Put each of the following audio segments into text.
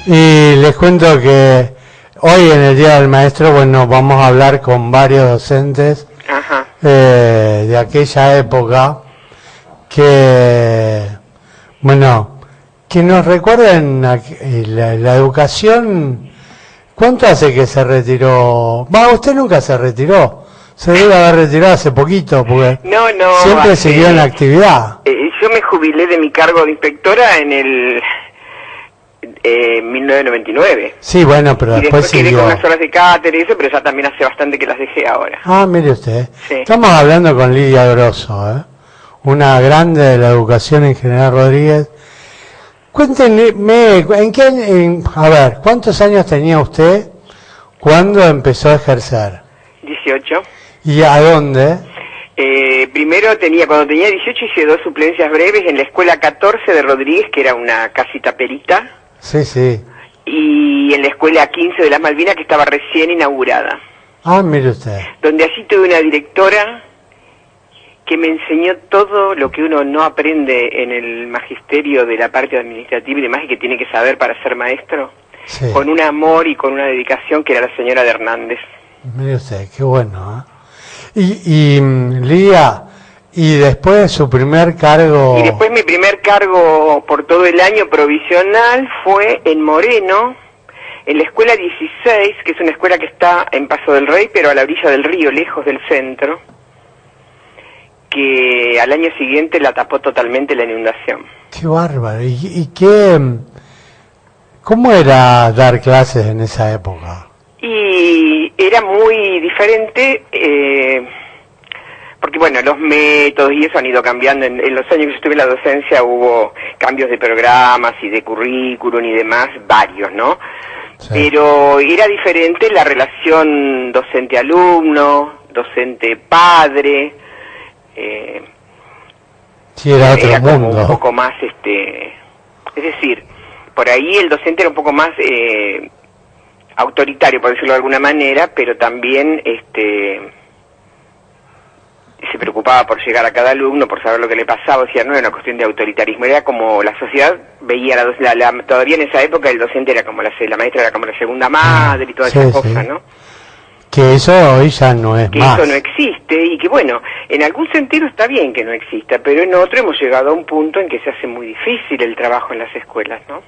Y les cuento que hoy en el Día del Maestro, bueno, vamos a hablar con varios docentes Ajá. de aquella época que, bueno, que nos recuerden la educación. ¿Cuánto hace que se retiró? Usted nunca se retiró. Se debe haber retirado hace poquito, porque No, siempre siguió en la actividad. Yo me jubilé de mi cargo de inspectora en el 1999. Sí, bueno, pero Y después después quedé siguió. con unas horas de cátedra y eso, pero ya también hace bastante que las dejé ahora. Mire usted. Sí. Estamos hablando con Lidia Grosso, una grande de la educación en General Rodríguez. Cuéntenme, a ver, ¿cuántos años tenía usted cuando empezó a ejercer? 18. ¿Y a dónde? Primero cuando tenía 18 hice 2 suplencias breves en la escuela 14 de Rodríguez, que era una casita perita, Sí, sí. y en la escuela 15 de las Malvinas, que estaba recién inaugurada. Mire usted. Donde allí tuve una directora que me enseñó todo lo que uno no aprende en el magisterio de la parte administrativa y demás, y que tiene que saber para ser maestro, Sí. con un amor y con una dedicación, que era la señora de Hernández. Mire usted, qué bueno, Lidia, y después de su primer cargo... Y después mi primer cargo por todo el año provisional fue en Moreno, en la escuela 16, que es una escuela que está en Paso del Rey, pero a la orilla del río, lejos del centro, que al año siguiente la tapó totalmente la inundación. Qué bárbaro. ¿Y cómo era dar clases en esa época? Y era muy diferente, porque bueno, los métodos y eso han ido cambiando. En los años que yo estuve en la docencia hubo cambios de programas y de currículum y demás, varios, ¿no? Sí. Pero era diferente la relación docente-alumno, docente-padre. Sí, era otro Era como mundo. un poco más, es decir, por ahí el docente era un poco más autoritario, por decirlo de alguna manera, pero también se preocupaba por llegar a cada alumno, por saber lo que le pasaba. O sea, no era una cuestión de autoritarismo, era como la sociedad veía todavía en esa época el docente era como la maestra era como la segunda madre y todas Sí, esas sí. cosas, ¿no? Que eso hoy ya no es Que más. eso no existe, y que bueno, en algún sentido está bien que no exista, pero en otro hemos llegado a un punto en que se hace muy difícil el trabajo en las escuelas, ¿no?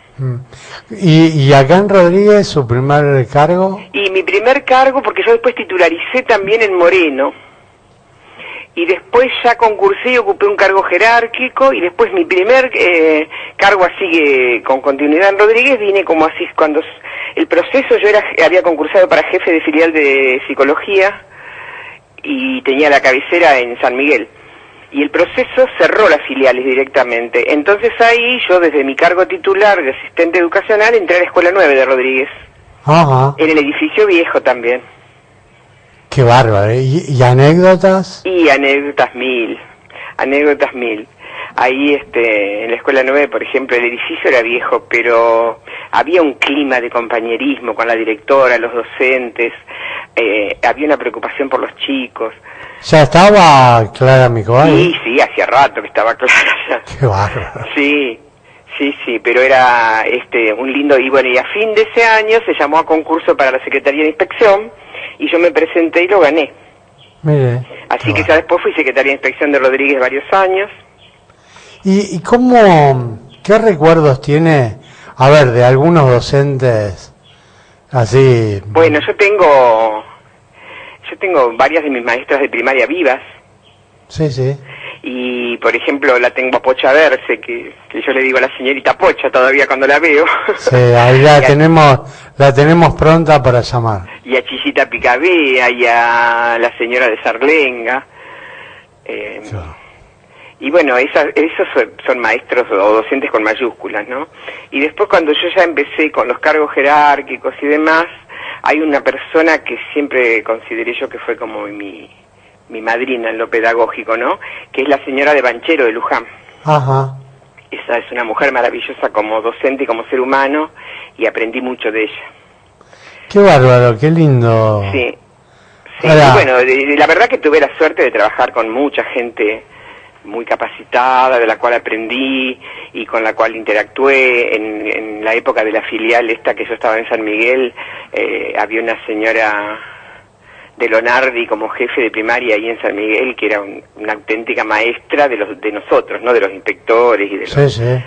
¿Y acá en Rodríguez su primer cargo? Y mi primer cargo, porque yo después titularicé también en Moreno, y después ya concursé y ocupé un cargo jerárquico, y después mi primer cargo así que con continuidad en Rodríguez vine como así cuando el proceso. Yo había concursado para jefe de filial de psicología y tenía la cabecera en San Miguel, y el proceso cerró las filiales directamente. Entonces ahí yo, desde mi cargo titular de asistente educacional, entré a la escuela 9 de Rodríguez, Ajá. en el edificio viejo también. Qué bárbaro. ¿Y anécdotas? Y anécdotas mil. Ahí en la escuela 9, por ejemplo, el edificio era viejo, pero había un clima de compañerismo con la directora, los docentes, había una preocupación por los chicos. ¿Ya estaba Clara Micoay? Sí, hacía rato que estaba Clara ya. Qué bárbaro. Sí, pero era un lindo, y bueno, y a fin de ese año se llamó a concurso para la Secretaría de Inspección, y yo me presenté y lo gané. Mire. Así que ya después fui secretaria de Inspección de Rodríguez varios años. ¿Y qué recuerdos tiene, a ver, de algunos docentes así? Bueno, yo tengo varias de mis maestras de primaria vivas, Sí, sí. y por ejemplo la tengo a Pocha Verse, que yo le digo a la señorita Pocha todavía cuando la veo. Sí, ahí la tenemos pronta para llamar. Y a Chillita Picabea, y a la señora de Sarlenga. Y bueno, esos son maestros o docentes con mayúsculas, ¿no? Y después, cuando yo ya empecé con los cargos jerárquicos y demás, hay una persona que siempre consideré yo que fue como mi madrina en lo pedagógico, ¿no? Que es la señora de Banchero de Luján. Ajá. Esa es una mujer maravillosa como docente y como ser humano, y aprendí mucho de ella. Qué bárbaro, qué lindo. Sí. Ahora, Y bueno, la verdad que tuve la suerte de trabajar con mucha gente muy capacitada, de la cual aprendí y con la cual interactué. En la época de la filial esta que yo estaba en San Miguel, había una señora de Lonardi como jefe de primaria ahí en San Miguel, que era una auténtica maestra de nosotros, ¿no? De los inspectores y de los... Sí.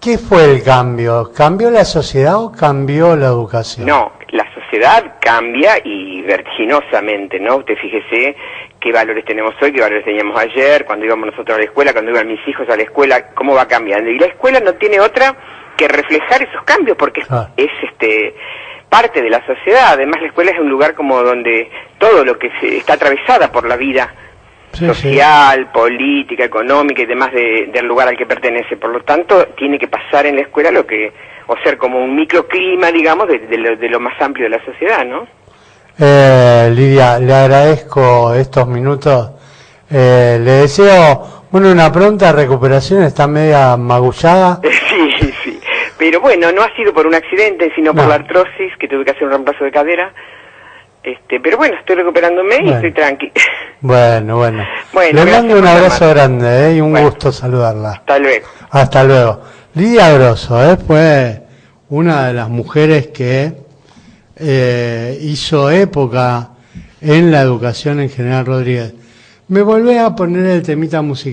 ¿Qué fue el cambio? ¿Cambió la sociedad o cambió la educación? No, la sociedad cambia y vertiginosamente, ¿no? Usted fíjese qué valores tenemos hoy, qué valores teníamos ayer, cuando íbamos nosotros a la escuela, cuando iban mis hijos a la escuela, cómo va cambiando. Y la escuela no tiene otra que reflejar esos cambios, porque es parte de la sociedad. Además, la escuela es un lugar como donde todo lo que está atravesada por la vida social, política, económica y demás del lugar al que pertenece. Por lo tanto, tiene que pasar en la escuela o ser como un microclima, digamos, de lo más amplio de la sociedad, ¿no? Lidia, le agradezco estos minutos. Le deseo, una pronta recuperación, está media magullada. Sí. Pero bueno, no ha sido por un accidente, sino por la artrosis, que tuve que hacer un reemplazo de cadera. Pero bueno, estoy recuperándome y estoy tranqui. Bueno. Le mando un abrazo grande, y un gusto saludarla. Hasta luego. Hasta luego. Lidia Grosso, fue una de las mujeres que hizo época en la educación en General Rodríguez. Me volví a poner el temita musical.